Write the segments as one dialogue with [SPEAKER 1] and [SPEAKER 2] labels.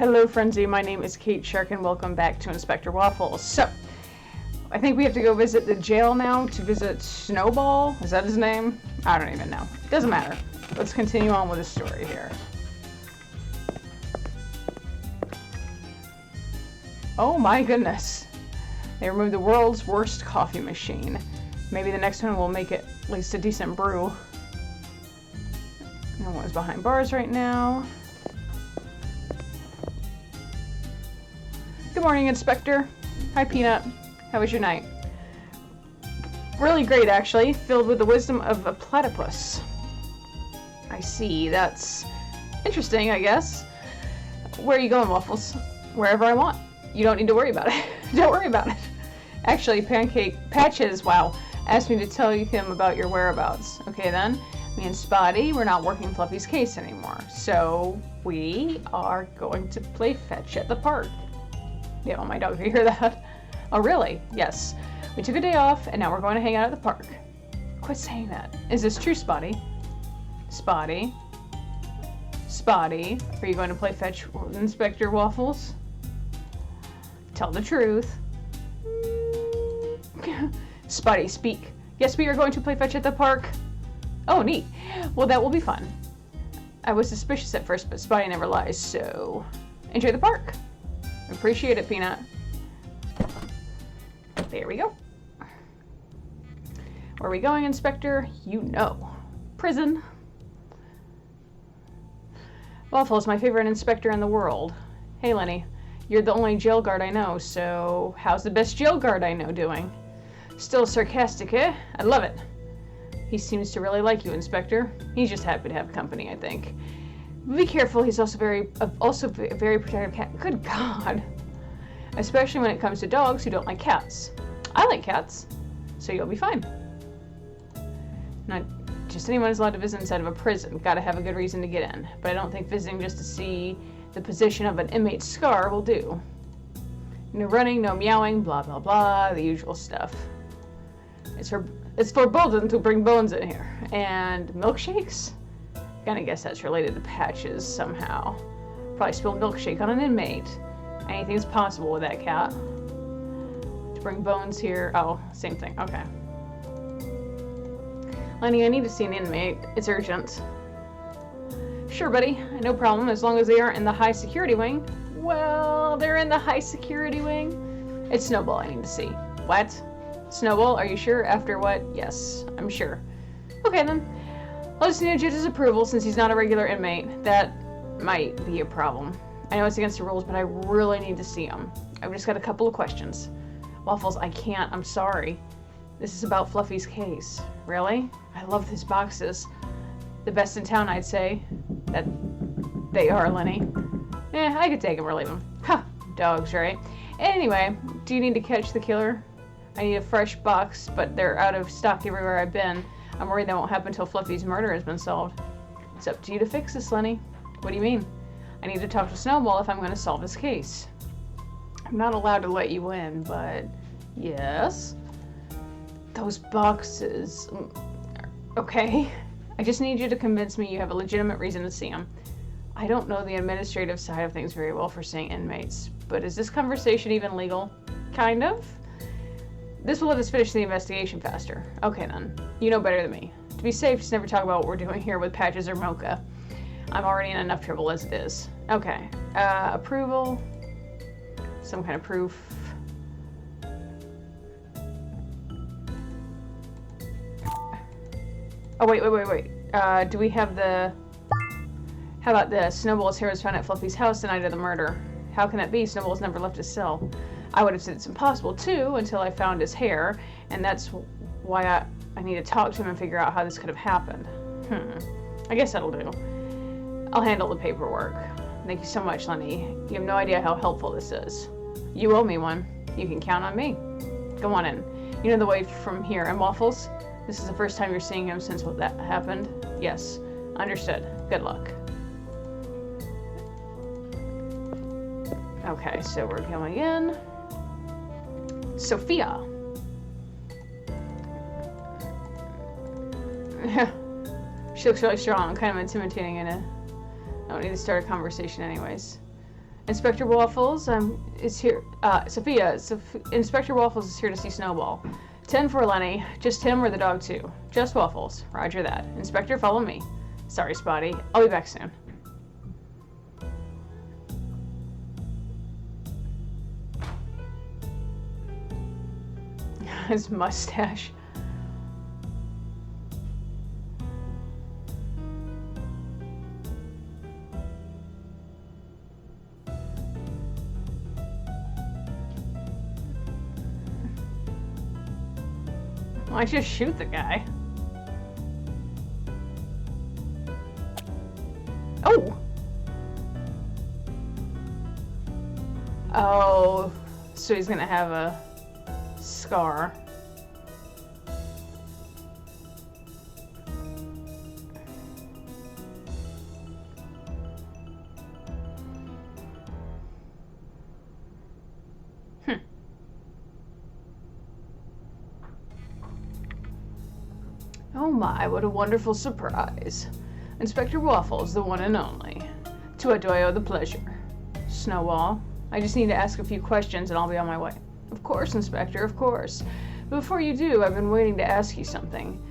[SPEAKER 1] Hello Frenzy, my name is Kate Shark and welcome back to Inspector Waffles. So, I think we have to go visit the jail now to visit Snowball. Is that his name? I don't even know. Doesn't matter. Let's continue on with the story here. Oh my goodness. They removed the world's worst coffee machine. Maybe the next one will make it at least a decent brew. No one's behind bars right now. Good morning, Inspector. Hi, Peanut. How was your night? Really great, actually. Filled with the wisdom of a platypus. I see. That's interesting, I guess. Where are you going, Waffles? Wherever I want. You don't need to worry about it. Don't worry about it. Actually, Patches, wow, asked me to tell him about your whereabouts. Okay, then. Me and Spotty, we're not working Fluffy's case anymore. So, we are going to play fetch at the park. Yeah, oh my dog, did you hear that? Oh, really? Yes. We took a day off, and now we're going to hang out at the park. Quit saying that. Is this true, Spotty? Spotty? Spotty? Are you going to play fetch with Inspector Waffles? Tell the truth. Spotty, speak. Yes, we are going to play fetch at the park. Oh, neat. Well, that will be fun. I was suspicious at first, but Spotty never lies, so enjoy the park. Appreciate it, Peanut. There we go. Where are we going, Inspector? You know. Prison. Waffles, my favorite inspector in the world. Hey, Lenny. You're the only jail guard I know, so how's the best jail guard I know doing? Still sarcastic, eh? I love it. He seems to really like you, Inspector. He's just happy to have company, I think. Be careful, he's also a very protective cat. Good God. Especially when it comes to dogs who don't like cats. I like cats, so you'll be fine. Not just anyone is allowed to visit inside of a prison. Gotta have a good reason to get in. But I don't think visiting just to see the position of an inmate's scar will do. No running, no meowing, blah blah blah, the usual stuff. It's forbidden to bring bones in here. And milkshakes? Gonna guess that's related to Patches somehow. Probably spilled milkshake on an inmate. Anything's possible with that cat. To bring bones here. Oh, same thing. Okay. Lenny, I need to see an inmate. It's urgent. Sure, buddy. No problem, as long as they aren't in the high security wing. Well, they're in the high security wing. It's Snowball I need to see. What? Snowball, are you sure? After what? Yes, I'm sure. Okay, then. I'll just need to get his approval since he's not a regular inmate. That might be a problem. I know it's against the rules, but I really need to see him. I've just got a couple of questions. Waffles, I can't. I'm sorry. This is about Fluffy's case. Really? I love these boxes. The best in town, I'd say. That they are, Lenny. I could take them or leave them. Ha! Dogs, right? Anyway, do you need to catch the killer? I need a fresh box, but they're out of stock everywhere I've been. I'm worried that won't happen until Fluffy's murder has been solved. It's up to you to fix this, Lenny. What do you mean? I need to talk to Snowball if I'm going to solve his case. I'm not allowed to let you in, but yes. Those boxes. Okay. I just need you to convince me you have a legitimate reason to see them. I don't know the administrative side of things very well for seeing inmates, but is this conversation even legal? Kind of. This will let us finish the investigation faster. Okay then. You know better than me. To be safe, just never talk about what we're doing here with Patches or Mocha. I'm already in enough trouble as it is. Okay. Approval. Some kind of proof. Oh, wait. Do we have the... How about this? Snowball's hair was found at Fluffy's house the night of the murder. How can that be? Snowball's never left his cell. I would have said it's impossible, too, until I found his hair, and that's why I need to talk to him and figure out how this could have happened. I guess that'll do. I'll handle the paperwork. Thank you so much, Lenny. You have no idea how helpful this is. You owe me one. You can count on me. Go on in. You know the way from here. And Waffles? This is the first time you're seeing him since what that happened? Yes. Understood. Good luck. Okay, so we're going in. Sophia. She looks really strong, kind of intimidating in a... I don't need to start a conversation anyways. Inspector Waffles is here. Inspector Waffles is here to see Snowball. 10 for Lenny. Just him or the dog too? Just Waffles. Roger that. Inspector, follow me. Sorry, Spotty. I'll be back soon. His mustache. Why just shoot the guy? Oh! Oh, so he's gonna have a scar. Oh my, what a wonderful surprise. Inspector Waffles, the one and only. To what do I owe the pleasure? Snowball, I just need to ask a few questions and I'll be on my way. Of course, Inspector, of course. But before you do, I've been waiting to ask you something.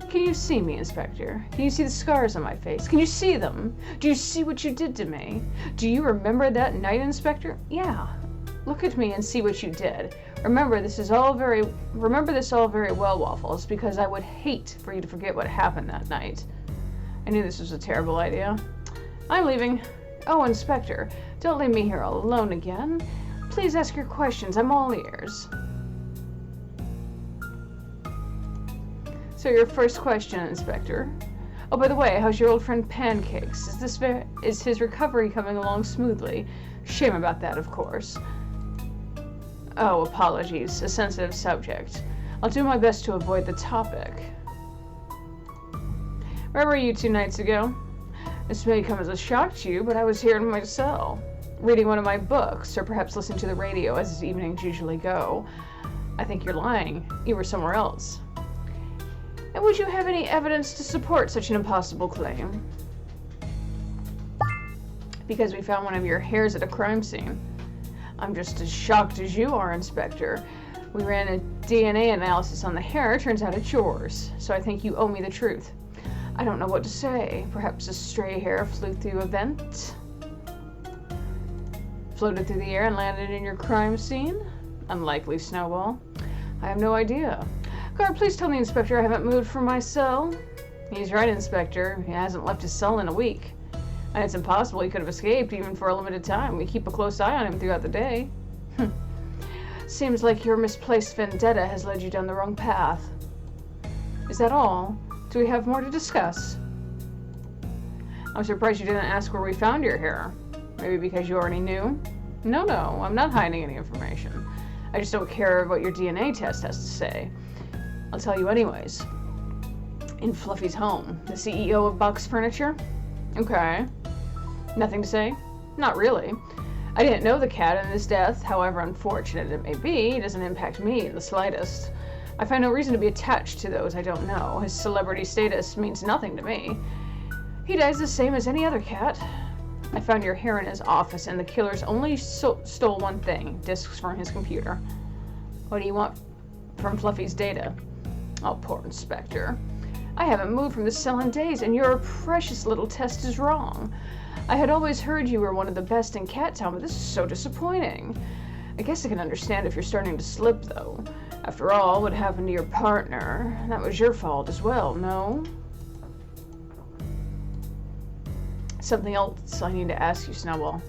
[SPEAKER 1] Can you see me, Inspector? Can you see the scars on my face? Can you see them? Do you see what you did to me? Do you remember that night, Inspector? Yeah. Look at me and see what you did. Remember this all very well, Waffles, because I would hate for you to forget what happened that night. I knew this was a terrible idea. I'm leaving. Oh, Inspector, don't leave me here alone again. Please ask your questions. I'm all ears. So your first question, Inspector. Oh, by the way, how's your old friend Pancakes? Is his recovery coming along smoothly? Shame about that, of course. Oh, apologies. A sensitive subject. I'll do my best to avoid the topic. Where were you 2 nights ago? This may come as a shock to you, but I was here in my cell, reading one of my books, or perhaps listening to the radio as evenings usually go. I think you're lying. You were somewhere else. And would you have any evidence to support such an impossible claim? Because we found one of your hairs at a crime scene. I'm just as shocked as you are, Inspector. We ran a DNA analysis on the hair. Turns out it's yours. So I think you owe me the truth. I don't know what to say. Perhaps a stray hair flew through a vent? Floated through the air and landed in your crime scene? Unlikely, Snowball. I have no idea. Guard, please tell the Inspector I haven't moved from my cell. He's right, Inspector. He hasn't left his cell in a week. And it's impossible he could have escaped even for a limited time. We keep a close eye on him throughout the day. Seems like your misplaced vendetta has led you down the wrong path. Is that all? Do we have more to discuss? I'm surprised you didn't ask where we found your hair. Maybe because you already knew? No, I'm not hiding any information. I just don't care what your DNA test has to say. I'll tell you anyways. In Fluffy's home, the CEO of Box Furniture? Okay. Nothing to say? Not really. I didn't know the cat, and his death, however unfortunate it may be, doesn't impact me in the slightest. I find no reason to be attached to those I don't know. His celebrity status means nothing to me. He dies the same as any other cat. I found your hair in his office, and the killers only stole one thing, disks from his computer. What do you want from Fluffy's data? Oh, poor Inspector. I haven't moved from the cell in days, and your precious little test is wrong. I had always heard you were one of the best in Cat Town, but this is so disappointing. I guess I can understand if you're starting to slip, though. After all, what happened to your partner, that was your fault as well, no? Something else I need to ask you, Snowball.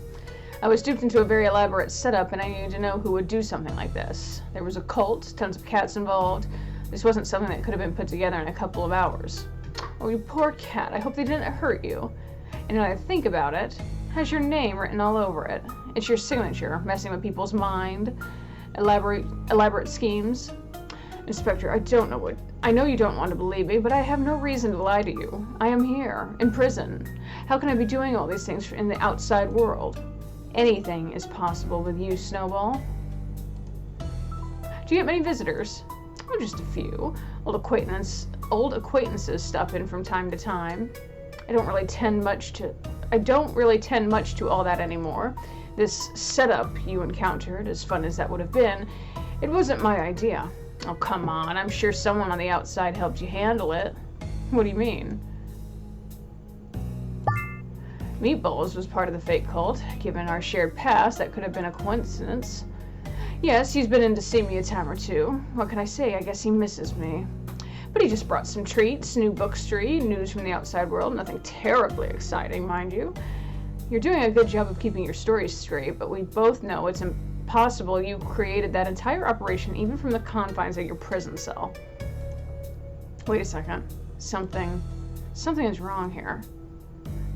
[SPEAKER 1] I was duped into a very elaborate setup, and I needed to know who would do something like this. There was a cult, tons of cats involved. This wasn't something that could have been put together in a couple of hours. Oh, you poor cat. I hope they didn't hurt you. And when I think about it, it has your name written all over it. It's your signature, messing with people's mind, elaborate schemes. Inspector, I know you don't want to believe me, but I have no reason to lie to you. I am here, in prison. How can I be doing all these things in the outside world? Anything is possible with you, Snowball. Do you get many visitors? Oh, just a few. Old acquaintances stop in from time to time. I don't really tend much to all that anymore. This setup you encountered, as fun as that would have been, it wasn't my idea. Oh, come on. I'm sure someone on the outside helped you handle it. What do you mean? Meatballs was part of the fake cult. Given our shared past, that could have been a coincidence. Yes, he's been in to see me a time or two. What can I say? I guess he misses me. But he just brought some treats, new bookstore, news from the outside world. Nothing terribly exciting, mind you. You're doing a good job of keeping your stories straight, but we both know it's impossible you created that entire operation even from the confines of your prison cell. Wait a second. Something is wrong here.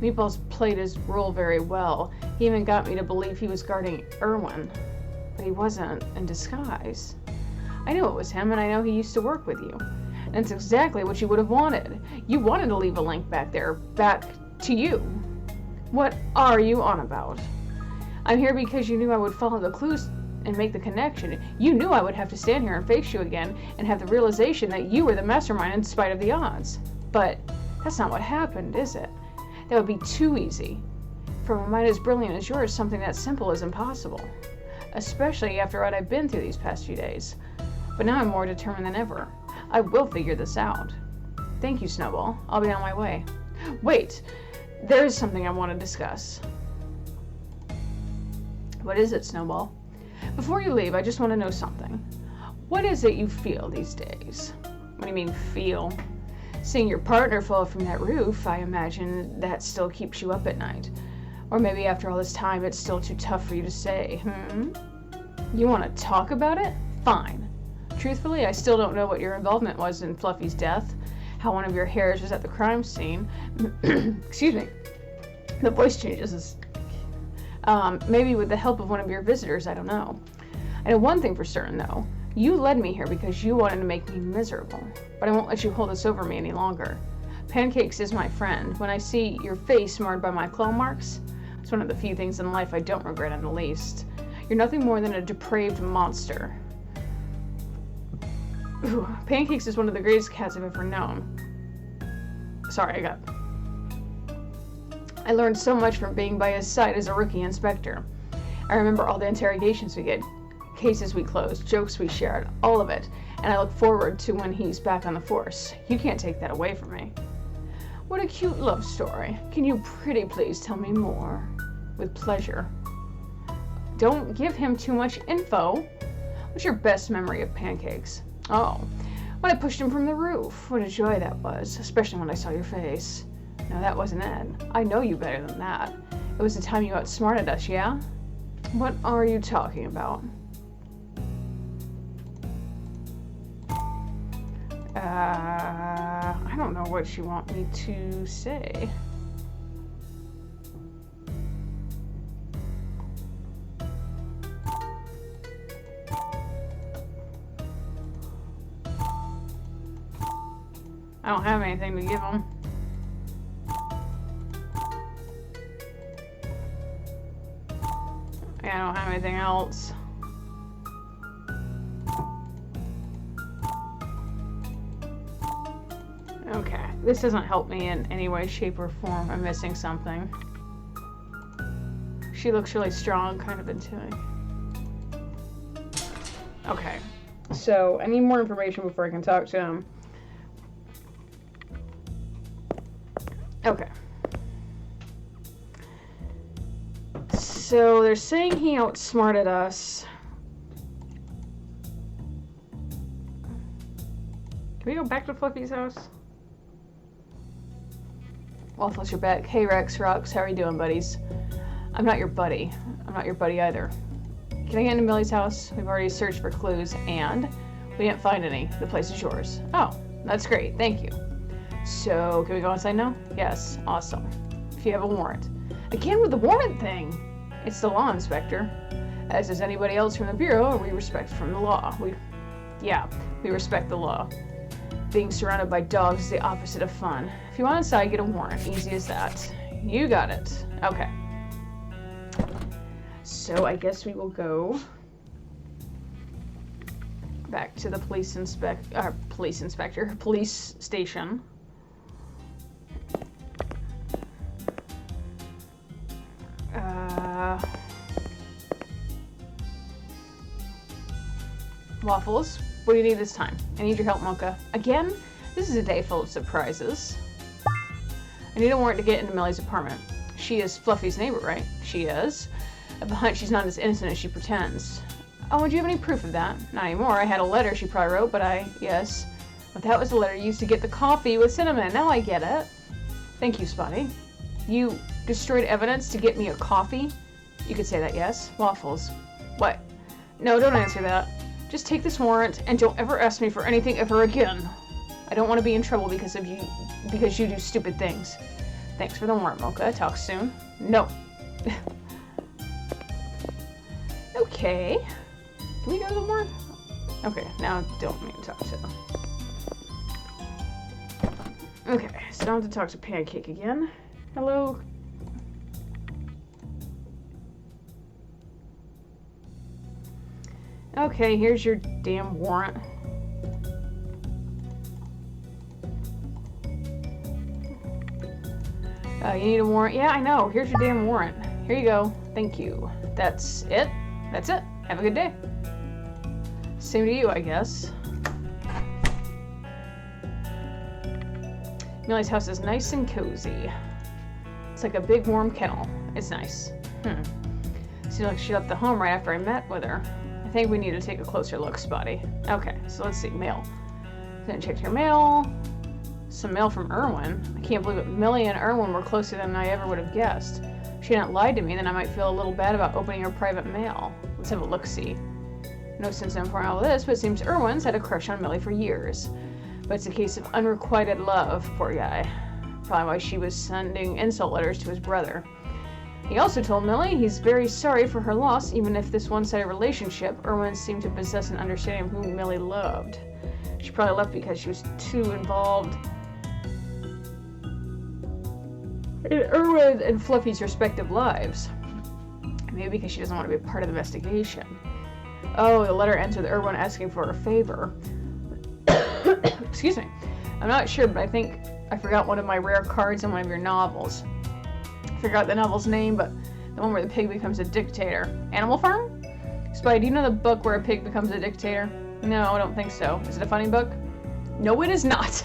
[SPEAKER 1] Meatballs played his role very well. He even got me to believe he was guarding Erwin. But he wasn't in disguise. I knew it was him, and I know he used to work with you. And it's exactly what you would have wanted. You wanted to leave a link back there, back to you. What are you on about? I'm here because you knew I would follow the clues and make the connection. You knew I would have to stand here and face you again and have the realization that you were the mastermind in spite of the odds. But that's not what happened, is it? That would be too easy. From a mind as brilliant as yours, something that simple is impossible. Especially after what I've been through these past few days. But now I'm more determined than ever. I will figure this out. Thank you, Snowball. I'll be on my way. Wait, there's something I want to discuss. What is it, Snowball? Before you leave, I just want to know something. What is it you feel these days? What do you mean, feel? Seeing your partner fall from that roof, I imagine that still keeps you up at night. Or maybe after all this time, it's still too tough for you to say, You want to talk about it? Fine. Truthfully, I still don't know what your involvement was in Fluffy's death, how one of your hairs was at the crime scene. Excuse me. The voice changes. Maybe with the help of one of your visitors, I don't know. I know one thing for certain, though. You led me here because you wanted to make me miserable, but I won't let you hold this over me any longer. Pancakes is my friend. When I see your face marred by my claw marks, it's one of the few things in life I don't regret in the least. You're nothing more than a depraved monster. Ooh, Pancakes is one of the greatest cats I've ever known. Sorry, I learned so much from being by his side as a rookie inspector. I remember all the interrogations we did, cases we closed, jokes we shared, all of it, and I look forward to when he's back on the force. You can't take that away from me. What a cute love story. Can you pretty please tell me more? With pleasure. Don't give him too much info. What's your best memory of Pancakes? Oh, when I pushed him from the roof. What a joy that was, especially when I saw your face. No, that wasn't it. I know you better than that. It was the time you outsmarted us, yeah? What are you talking about? I don't know what you want me to say. I don't have anything to give him. I don't have anything else. Okay, this doesn't help me in any way, shape, or form. I'm missing something. She looks really strong, kind of into it. Okay, so I need more information before I can talk to him. Okay. So they're saying he outsmarted us. Can we go back to Fluffy's house? Waffles, you're back. Hey Rex, Rux, how are you doing, buddies? I'm not your buddy. I'm not your buddy either. Can I get into Millie's house? We've already searched for clues and we didn't find any. The place is yours. Oh, that's great. Thank you. So, can we go inside now? Yes. Awesome. If you have a warrant. Again with the warrant thing. It's the law, Inspector. As is anybody else from the Bureau, we respect from the law. We respect the law. Being surrounded by dogs is the opposite of fun. If you want inside, get a warrant. Easy as that. You got it. Okay. So I guess we will go back to the police station. Waffles, what do you need this time? I need your help, Mocha. Again? This is a day full of surprises. I need a warrant to get into Millie's apartment. She is Fluffy's neighbor, right? She is. I have a hunch she's not as innocent as she pretends. Oh, and do you have any proof of that? Not anymore. I had a letter she probably wrote, but yes. But that was the letter used to get the coffee with cinnamon. Now I get it. Thank you, Spotty. You destroyed evidence to get me a coffee? You could say that, yes. Waffles. What? No, don't answer that. Just take this warrant and don't ever ask me for anything ever again. I don't want to be in trouble because of you, because you do stupid things. Thanks for the warrant, Mocha. Talk soon. No. Okay. Can we go to the warrant? Okay, now don't need to talk to them. Okay, so don't have to talk to Pancake again. Hello? Okay, here's your damn warrant. You need a warrant? Yeah, I know. Here's your damn warrant. Here you go. Thank you. That's it? That's it. Have a good day. Same to you, I guess. Millie's house is nice and cozy. It's like a big warm kennel. It's nice. Seems like she left the home right after I met with her. I think we need to take a closer look, Spotty. Okay, so let's see. Mail. Then check your mail. Some mail from Erwin. I can't believe it. Millie and Erwin were closer than I ever would have guessed. If she hadn't lied to me, then I might feel a little bad about opening her private mail. Let's have a look-see. No sense in pouring all of this, but it seems Erwin's had a crush on Millie for years. But it's a case of unrequited love, poor guy. Probably why she was sending insult letters to his brother. He also told Millie he's very sorry for her loss, even if this one-sided relationship, Erwin seemed to possess an understanding of whom Millie loved. She probably left because she was too involved in Erwin and Fluffy's respective lives. Maybe because she doesn't want to be a part of the investigation. Oh, the letter ends with Erwin asking for a favor. Excuse me. I'm not sure, but I think I forgot one of my rare cards in one of your novels. I forgot the novel's name, but the one where the pig becomes a dictator. Animal Farm? Spy, do you know the book where a pig becomes a dictator? No, I don't think so. Is it a funny book? No, it is not.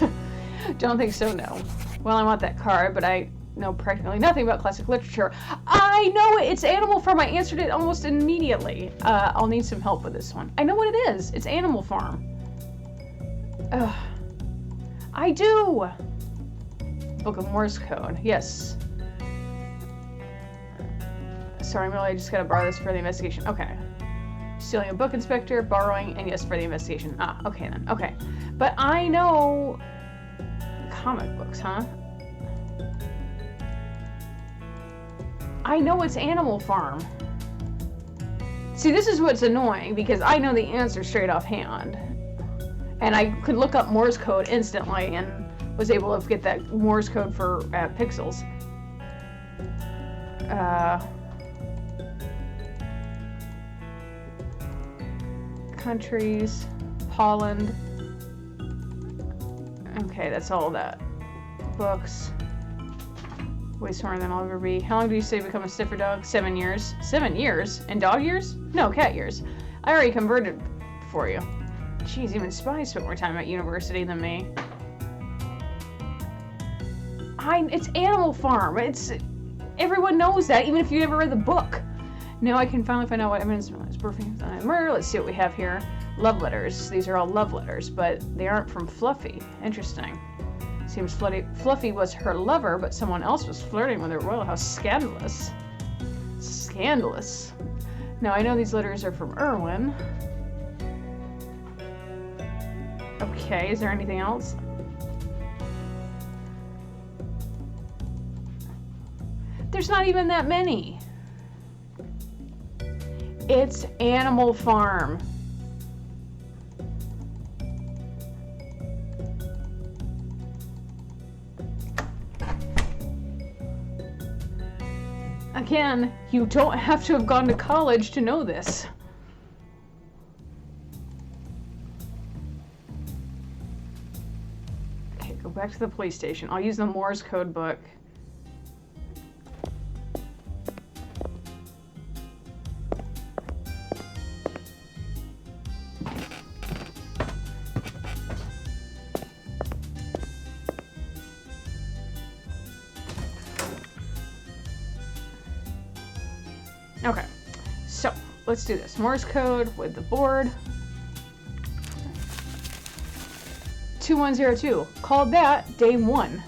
[SPEAKER 1] Don't think so, no. Well, I want that card, but I know practically nothing about classic literature. I know it! It's Animal Farm. I answered it almost immediately. I'll need some help with this one. I know what it is. It's Animal Farm. Ugh. I do! Book of Morse Code. Yes. Sorry, Millie, I just gotta borrow this for the investigation. Okay. Stealing a book, inspector, borrowing, and yes, for the investigation. Ah, okay then. Okay. But I know comic books, huh? I know it's Animal Farm. See, this is what's annoying, because I know the answer straight offhand. And I could look up Morse code instantly and was able to get that Morse code for pixels. Countries, Holland. Okay, that's all that. Books. Way smarter than I'll ever be. How long do you say become a stiffer dog? 7 years. 7 years? In dog years? No, cat years. I already converted for you. Jeez, even spies spent more time at university than me. It's Animal Farm. Everyone knows that, even if you never read the book. Now I can finally find out what evidence is perfect murder. Let's see what we have here. Love letters. These are all love letters, but they aren't from Fluffy. Interesting. Seems Fluffy was her lover, but someone else was flirting with her. Well, how scandalous. Scandalous. Now, I know these letters are from Erwin. Okay, is there anything else? There's not even that many. It's Animal Farm. Again, you don't have to have gone to college to know this. Okay, go back to the police station. I'll use the Morse code book. Okay, so let's do this. Morse code with the board. 2102. Called that day 1.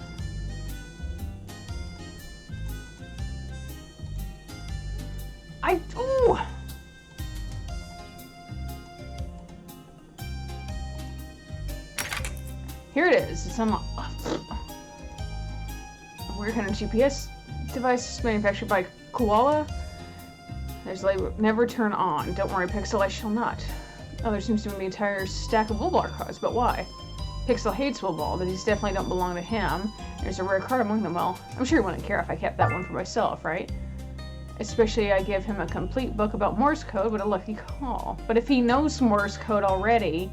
[SPEAKER 1] Ooh! Here it is. It's unlocked. Weird kind of GPS device manufactured by Koala. There's label, never turn on. Don't worry, Pixel, I shall not. Oh, there seems to be an entire stack of Woolbar cards, but why? Pixel hates Woolball, but these definitely don't belong to him. There's a rare card among them. Well, I'm sure he wouldn't care if I kept that one for myself, right? Especially I give him a complete book about Morse code. What a lucky call. But if he knows Morse code already...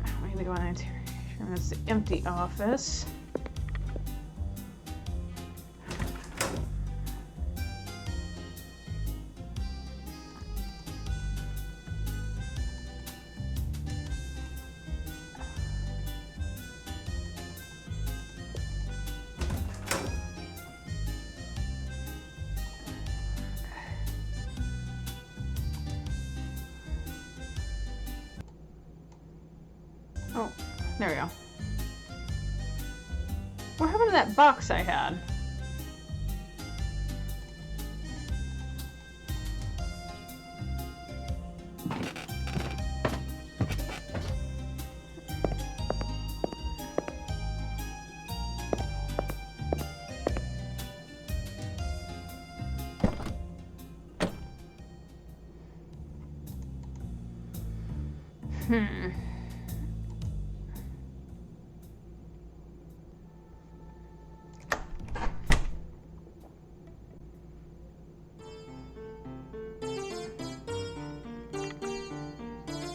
[SPEAKER 1] I need to go in the interior. That's the empty office. Oh, there we go. What happened to that box I had?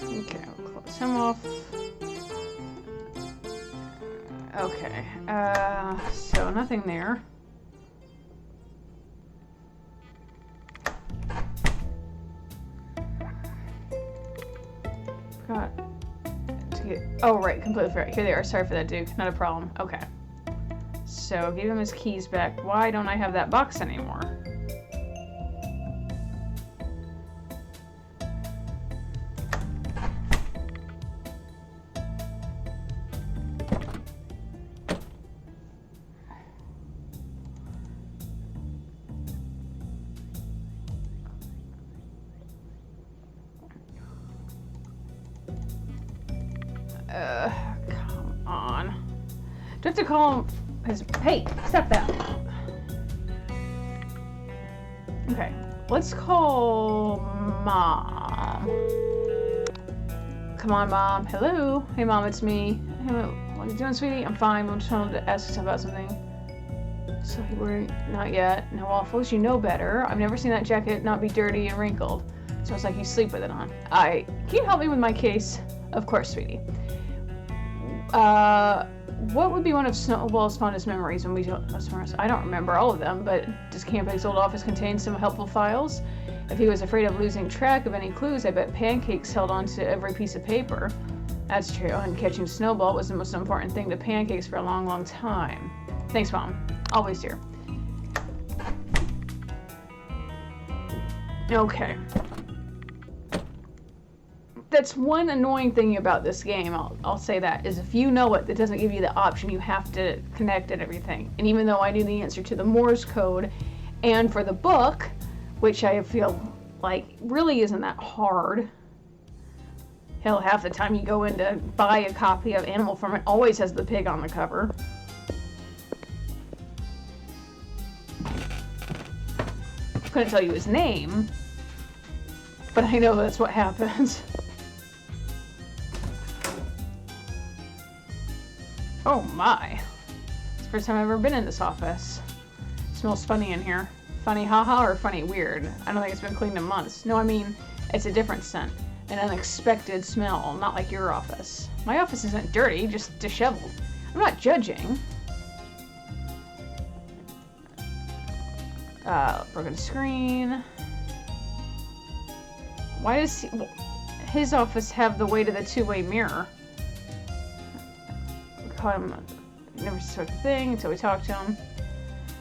[SPEAKER 1] Okay, I'll close him off. Okay, so nothing there. Forgot to get, oh right, completely forgot. Here they are, sorry for that, Duke, not a problem. Okay. So, give him his keys back. Why don't I have that box anymore? Come on. Do I have to call him his... Hey, stop that. Okay, let's call Mom. Come on, Mom. Hello? Hey, Mom, it's me. Hey, what are you doing, sweetie? I'm fine. I'm just trying to ask you about something. So you were... Not yet. No, Waffles, you know better. I've never seen that jacket not be dirty and wrinkled. So it's like you sleep with it on. Can you help me with my case? Of course, sweetie. What would be one of Snowball's fondest memories when we I don't remember all of them, but does Camping's old office contain some helpful files? If he was afraid of losing track of any clues, I bet Pancakes held on to every piece of paper. That's true, and catching Snowball was the most important thing to Pancakes for a long, long time. Thanks, Mom. Always here. Okay. That's one annoying thing about this game, I'll say that, is if you know it, it doesn't give you the option. You have to connect and everything. And even though I knew the answer to the Morse code and for the book, which I feel like really isn't that hard. Hell, half the time you go in to buy a copy of Animal Farm, it always has the pig on the cover. Couldn't tell you his name, but I know that's what happens. Oh my. It's the first time I've ever been in this office. It smells funny in here. Funny haha or funny weird? I don't think it's been cleaned in months. No, I mean, it's a different scent. An unexpected smell, not like your office. My office isn't dirty, just disheveled. I'm not judging. Broken screen. Why does his office have the way to the two-way mirror? We caught him. Never spoke a thing until we talked to him.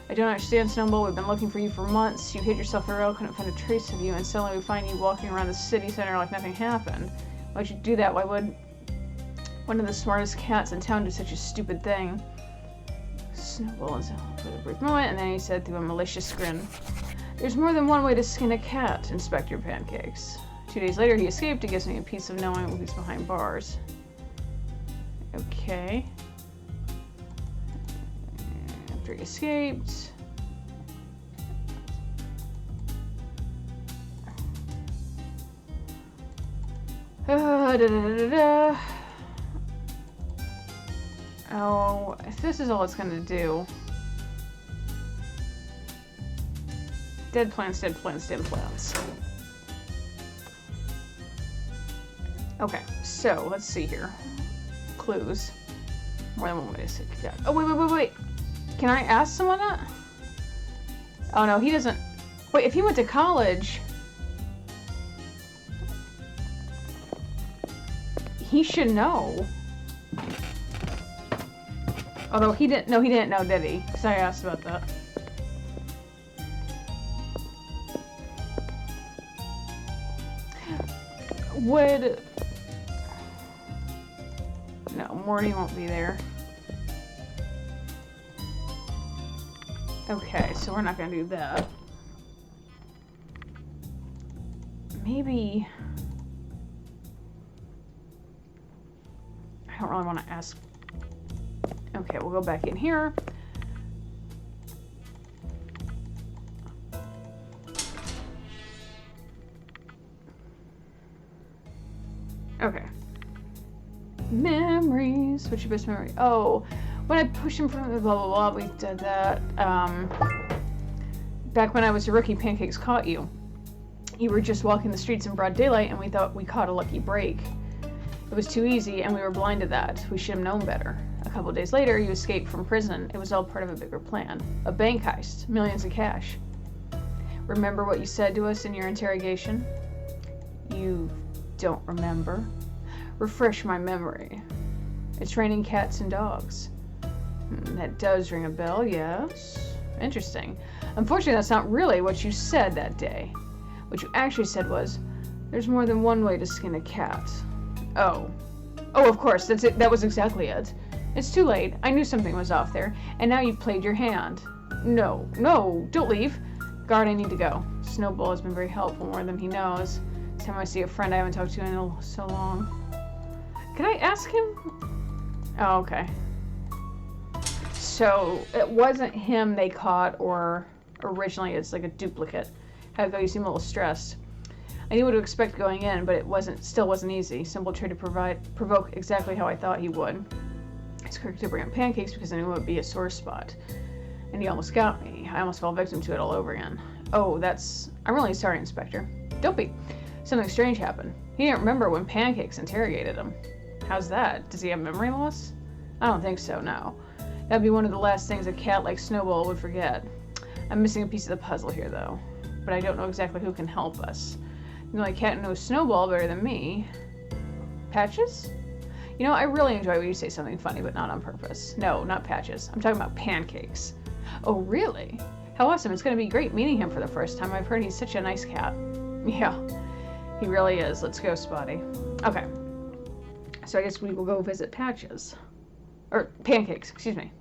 [SPEAKER 1] I don't understand, Snowball. We've been looking for you for months. You hid yourself for real, couldn't find a trace of you, and suddenly we find you walking around the city center like nothing happened. Why'd you do that? Why would one of the smartest cats in town do such a stupid thing? Snowball is for a brief moment, and then he said through a malicious grin, "There's more than one way to skin a cat, Inspector Pancakes." 2 days later, he escaped. It gives me a piece of knowing who's behind bars. Okay. After he escaped. Oh, if this is all it's gonna do. Dead plants, dead plants, dead plants. Okay, so let's see here. Clues. More than one way to say cat. Oh, wait. Can I ask someone that? Oh no, he doesn't. Wait, if he went to college, he should know. Although he didn't know, did he? Because I asked about that. Would... No, Morty won't be there. Okay, so we're not gonna do that. Maybe... I don't really want to ask. Okay, we'll go back in here. Okay. Memories. What's your best memory? Oh, when I pushed him from the blah blah blah, we did that. Back when I was a rookie, Pancakes caught you. You were just walking the streets in broad daylight, and we thought we caught a lucky break. It was too easy, and we were blind to that. We should have known better. A couple days later, you escaped from prison. It was all part of a bigger plan. A bank heist. Millions of cash. Remember what you said to us in your interrogation? You don't remember? Refresh my memory. It's raining cats and dogs. That does ring a bell, yes. Interesting. Unfortunately, that's not really what you said that day. What you actually said was, there's more than one way to skin a cat. Oh. Oh, of course, that's it. That was exactly it. It's too late. I knew something was off there, and now you've played your hand. No, don't leave. Guard, I need to go. Snowball has been very helpful, more than he knows. This time I see a friend I haven't talked to in so long. Can I ask him? Oh, okay. So, it wasn't him they caught, or originally it's like a duplicate. How you seem a little stressed. I knew what to expect going in, but it still wasn't easy. Simple tried to provoke exactly how I thought he would. It's quick to bring up Pancakes because I knew it would be a sore spot. And he almost got me. I almost fell victim to it all over again. Oh, I'm really sorry, Inspector. Don't be. Something strange happened. He didn't remember when Pancakes interrogated him. How's that? Does he have memory loss? I don't think so, no. That'd be one of the last things a cat like Snowball would forget. I'm missing a piece of the puzzle here, though. But I don't know exactly who can help us. The only cat knows Snowball better than me. Patches? You know, I really enjoy when you say something funny, but not on purpose. No, not Patches. I'm talking about Pancakes. Oh, really? How awesome. It's going to be great meeting him for the first time. I've heard he's such a nice cat. Yeah, he really is. Let's go, Spotty. Okay. So I guess we will go visit Patches. Or Pancakes, excuse me.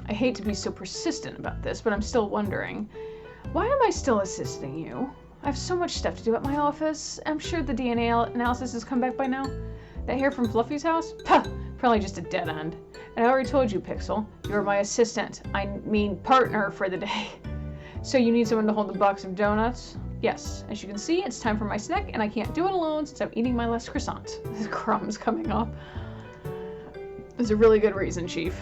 [SPEAKER 1] I hate to be so persistent about this, but I'm still wondering, why am I still assisting you? I have so much stuff to do at my office. I'm sure the DNA analysis has come back by now. That hair from Fluffy's house? Puh! Probably just a dead end. And I already told you, Pixel, you're my assistant. I mean partner for the day. So you need someone to hold the box of donuts? Yes. As you can see, it's time for my snack, and I can't do it alone since I'm eating my last croissant. There's crumbs coming off. There's a really good reason, Chief.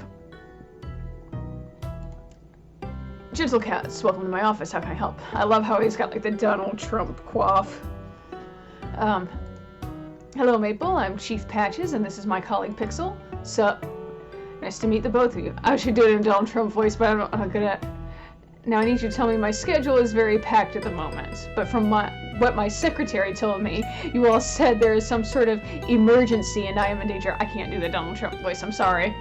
[SPEAKER 1] Gentle Cats, welcome to my office. How can I help? I love how he's got like the Donald Trump coif. Hello, Maple. I'm Chief Patches, and this is my colleague Pixel. Sup? Nice to meet the both of you. I should do it in Donald Trump voice, but I'm not good at. Now I need you to tell me my schedule is very packed at the moment. But from what my secretary told me, you all said there is some sort of emergency and I am in danger. I can't do the Donald Trump voice, I'm sorry.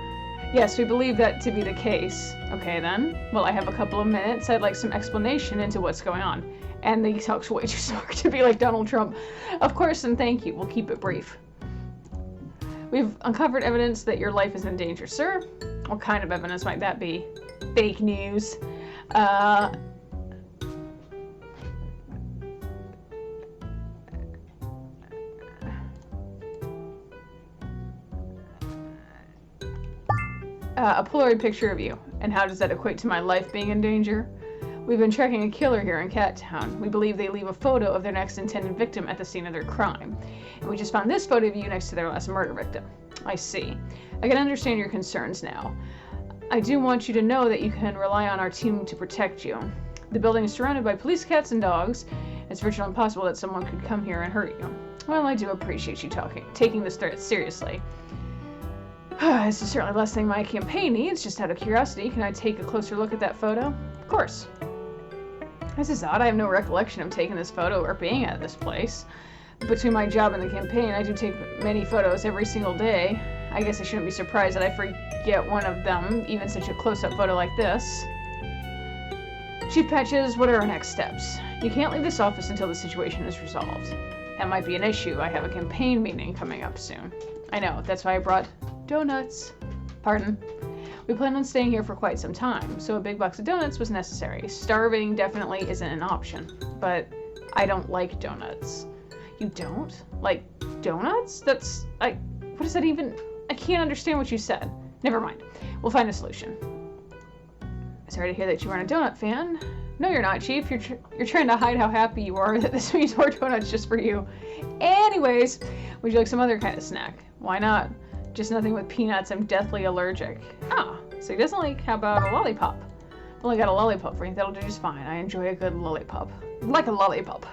[SPEAKER 1] Yes, we believe that to be the case. Okay then. Well, I have a couple of minutes. I'd like some explanation into what's going on. And he talks way too smart to be like Donald Trump. Of course, and thank you. We'll keep it brief. We've uncovered evidence that your life is in danger, sir. What kind of evidence might that be? Fake news. A Polaroid picture of you. And how does that equate to my life being in danger? We've been tracking a killer here in Cat Town. We believe they leave a photo of their next intended victim at the scene of their crime. And we just found this photo of you next to their last murder victim. I see. I can understand your concerns now. I do want you to know that you can rely on our team to protect you. The building is surrounded by police cats and dogs. It's virtually impossible that someone could come here and hurt you. Well, I do appreciate you taking this threat seriously. This is certainly less than my campaign needs. Just out of curiosity, can I take a closer look at that photo? Of course. This is odd. I have no recollection of taking this photo or being at this place. Between my job and the campaign, I do take many photos every single day. I guess I shouldn't be surprised that I forget one of them, even such a close-up photo like this. Chief Patches, what are our next steps? You can't leave this office until the situation is resolved. That might be an issue. I have a campaign meeting coming up soon. I know, that's why I brought donuts. Pardon? We plan on staying here for quite some time, so a big box of donuts was necessary. Starving definitely isn't an option, but I don't like donuts. You don't? Like donuts? What does that even... I can't understand what you said. Never mind. We'll find a solution. Sorry to hear that you aren't a donut fan. No, you're not, Chief. You're trying to hide how happy you are that this means more donuts just for you. Anyways, would you like some other kind of snack? Why not? Just nothing with peanuts. I'm deathly allergic. Ah, so he doesn't like, how about a lollipop? I've only got a lollipop for you. That'll do just fine. I enjoy a good lollipop. Like a lollipop.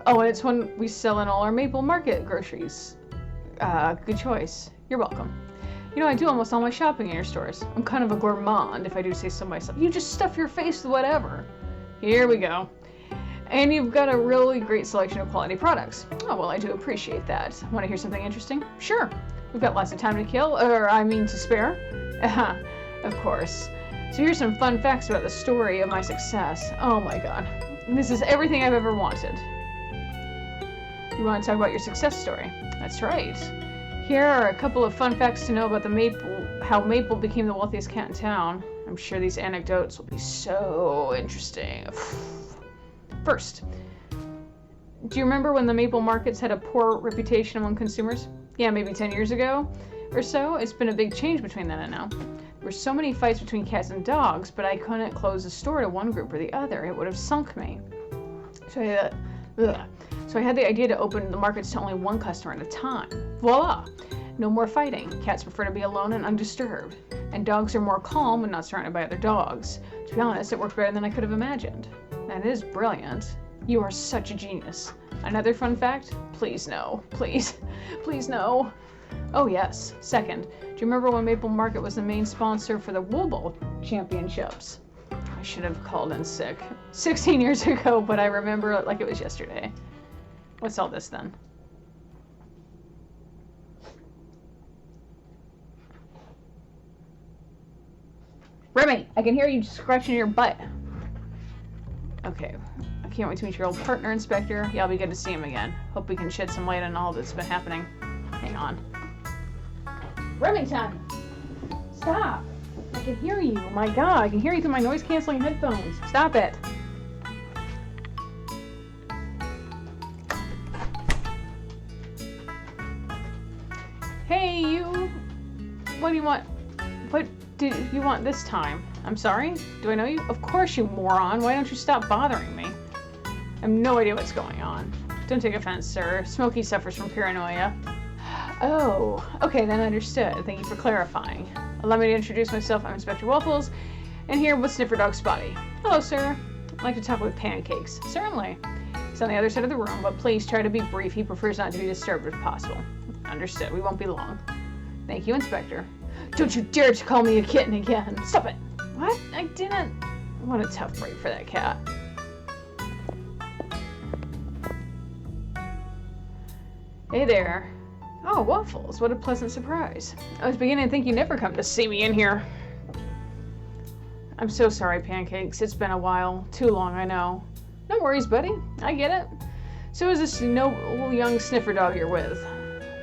[SPEAKER 1] Oh, and it's one we sell in all our Maple Market groceries. Good choice. You're welcome. You know, I do almost all my shopping in your stores. I'm kind of a gourmand, if I do say so myself. You just stuff your face with whatever. Here we go. And you've got a really great selection of quality products. Oh, well, I do appreciate that. Want to hear something interesting? Sure. We've got lots of time to kill, to spare. Of course. So here's some fun facts about the story of my success. Oh my god. This is everything I've ever wanted. You want to talk about your success story? That's right. Here are a couple of fun facts to know about how Maple became the wealthiest cat in town. I'm sure these anecdotes will be so interesting. First, do you remember when the Maple markets had a poor reputation among consumers? Yeah, maybe 10 years ago or so. It's been a big change between then and now. There were so many fights between cats and dogs, but I couldn't close the store to one group or the other. It would have sunk me. So I had the idea to open the markets to only one customer at a time. Voila! No more fighting. Cats prefer to be alone and undisturbed. And dogs are more calm when not surrounded by other dogs. To be honest, it worked better than I could have imagined. That is brilliant. You are such a genius. Another fun fact? Please no. Please. Please no. Oh yes. Second, do you remember when Maple Market was the main sponsor for the Wool Bowl Championships? I should have called in sick. 16 years ago, but I remember it like it was yesterday. What's all this then? Remy, I can hear you scratching your butt. Okay, I can't wait to meet your old partner, Inspector. Yeah, it'll be good to see him again. Hope we can shed some light on all that's been happening. Hang on. Remington! Stop! I can hear you. My god, I can hear you through my noise-canceling headphones. Stop it! Hey, you! What do you want? What do you want this time? I'm sorry? Do I know you? Of course, you moron. Why don't you stop bothering me? I have no idea what's going on. Don't take offense, sir. Smokey suffers from paranoia. Oh, okay, then understood. Thank you for clarifying. Allow me to introduce myself. I'm Inspector Waffles, and here with Sniffer Dog Spotty. Hello, sir. I'd like to talk with Pancakes. Certainly. He's on the other side of the room, but please try to be brief. He prefers not to be disturbed if possible. Understood. We won't be long. Thank you, Inspector. Don't you dare to call me a kitten again. Stop it. What? I didn't. What a tough break for that cat. Hey there. Oh, Waffles. What a pleasant surprise. I was beginning to think you'd never come to see me in here. I'm so sorry, Pancakes. It's been a while. Too long, I know. No worries, buddy. I get it. So is this noble young sniffer dog you're with?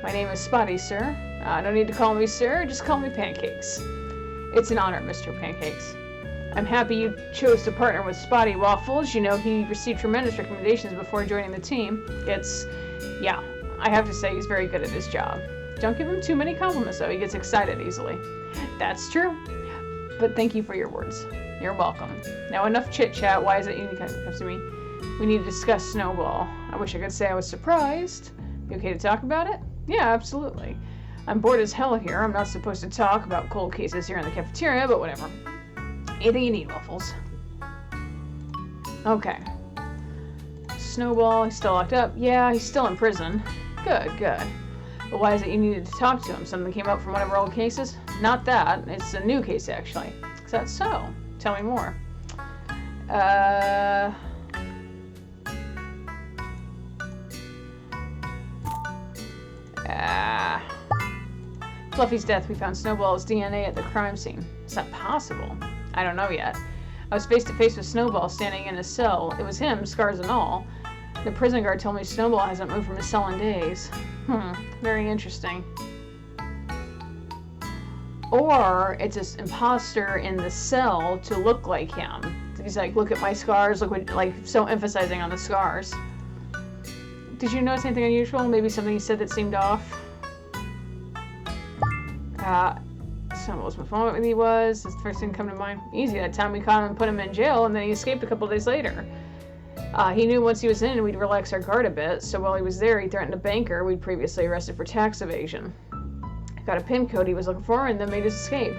[SPEAKER 1] My name is Spotty, sir. No need to call me sir. Just call me Pancakes. It's an honor, Mr. Pancakes. I'm happy you chose to partner with Spotty Waffles. You know, he received tremendous recommendations before joining the team. Yeah, I have to say he's very good at his job. Don't give him too many compliments, though. He gets excited easily. That's true. But thank you for your words. You're welcome. Now enough chit-chat. Why is it you need to come to me? We need to discuss Snowball. I wish I could say I was surprised. You okay to talk about it? Yeah, absolutely. I'm bored as hell here. I'm not supposed to talk about cold cases here in the cafeteria, but whatever. Anything you need, Waffles. Okay. Snowball, he's still locked up. Yeah, he's still in prison. Good. But why is it you needed to talk to him? Something came up from one of our old cases? Not that. It's a new case, actually. Is that so? Tell me more. Fluffy's death. We found Snowball's DNA at the crime scene. Is that possible? I don't know yet. I was face to face with Snowball standing in his cell. It was him, scars and all. The prison guard told me Snowball hasn't moved from his cell in days. Very interesting. Or it's an imposter in the cell to look like him. He's like, look at my scars, look what, like, so emphasizing on the scars. Did you notice anything unusual? Maybe something he said that seemed off? Snowball's phone with he was. That's the first thing to come to mind. Easy, that time we caught him and put him in jail, and then he escaped a couple days later. He knew once he was in, we'd relax our guard a bit, so while he was there, he threatened a banker we'd previously arrested for tax evasion. Got a pin code he was looking for, and then made his escape.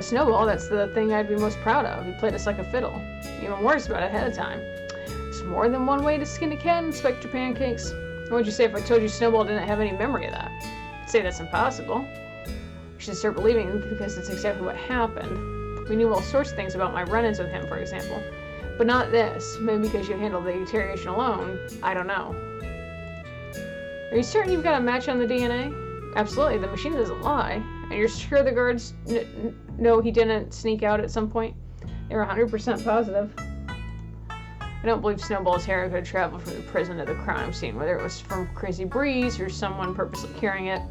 [SPEAKER 1] Snowball, that's the thing I'd be most proud of. He played us like a fiddle. Even worse about it ahead of time. There's more than one way to skin a cat, Inspector Pancakes. What would you say if I told you Snowball didn't have any memory of that? I'd say that's impossible. You should start believing because it's exactly what happened. We knew all sorts of things about my run-ins with him, for example. But not this. Maybe because you handled the interrogation alone. I don't know. Are you certain you've got a match on the DNA? Absolutely. The machine doesn't lie. And you're sure the guards know he didn't sneak out at some point? They're 100% positive. I don't believe Snowball's hair could travel from the prison to the crime scene, whether it was from Crazy Breeze or someone purposely carrying it.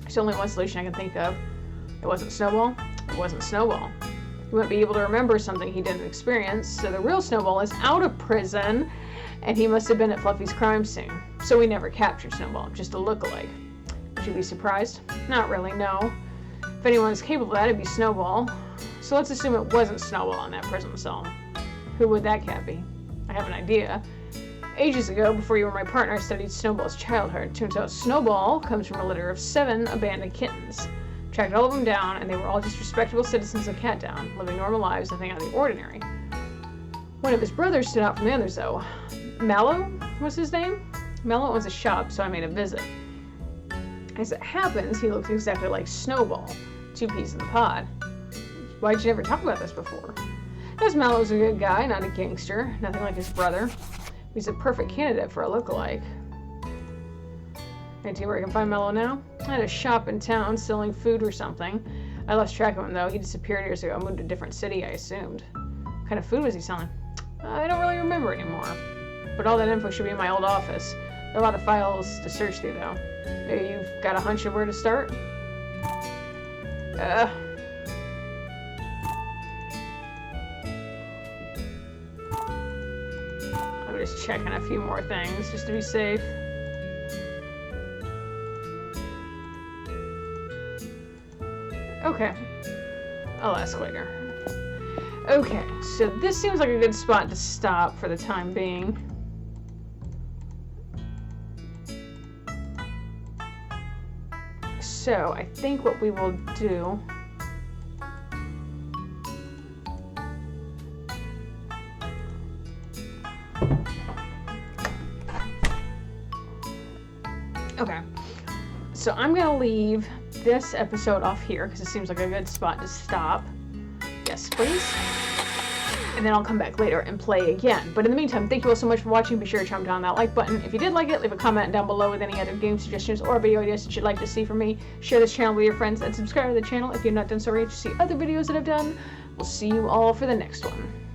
[SPEAKER 1] There's only one solution I can think of. It wasn't Snowball. It wasn't Snowball. He wouldn't be able to remember something he didn't experience, so the real Snowball is out of prison, and he must have been at Fluffy's crime scene. So we never captured Snowball, just a look-alike. Would you be surprised? Not really, no. If anyone is capable of that, it'd be Snowball. So let's assume it wasn't Snowball in that prison cell. Who would that cat be? I have an idea. Ages ago, before you were my partner, I studied Snowball's childhood. Turns out Snowball comes from a litter of 7 abandoned kittens. Tracked all of them down, and they were all just respectable citizens of Catdown, living normal lives, nothing out of the ordinary. One of his brothers stood out from the others, though. Mallow was his name? Mallow owns a shop, so I made a visit. As it happens, he looks exactly like Snowball. 2 peas in the pod. Why'd you never talk about this before? Because Mallow's a good guy, not a gangster. Nothing like his brother. He's a perfect candidate for a lookalike. Can I tell you where I can find Mallow now? I had a shop in town selling food or something. I lost track of him, though. He disappeared years ago. Moved to a different city, I assumed. What kind of food was he selling? I don't really remember anymore. But all that info should be in my old office. There are a lot of files to search through, though. Maybe you've got a hunch of where to start? I'm just checking a few more things, just to be safe. Okay. I'll ask later. Okay, so this seems like a good spot to stop for the time being. So, I think what we will do... Okay. So, I'm going to leave this episode off here because it seems like a good spot to stop. Yes, please. And then I'll come back later and play again. But in the meantime, thank you all so much for watching. Be sure to chomp down that like button. If you did like it, leave a comment down below with any other game suggestions or video ideas that you'd like to see from me. Share this channel with your friends and subscribe to the channel if you've not done so already to see other videos that I've done. We'll see you all for the next one.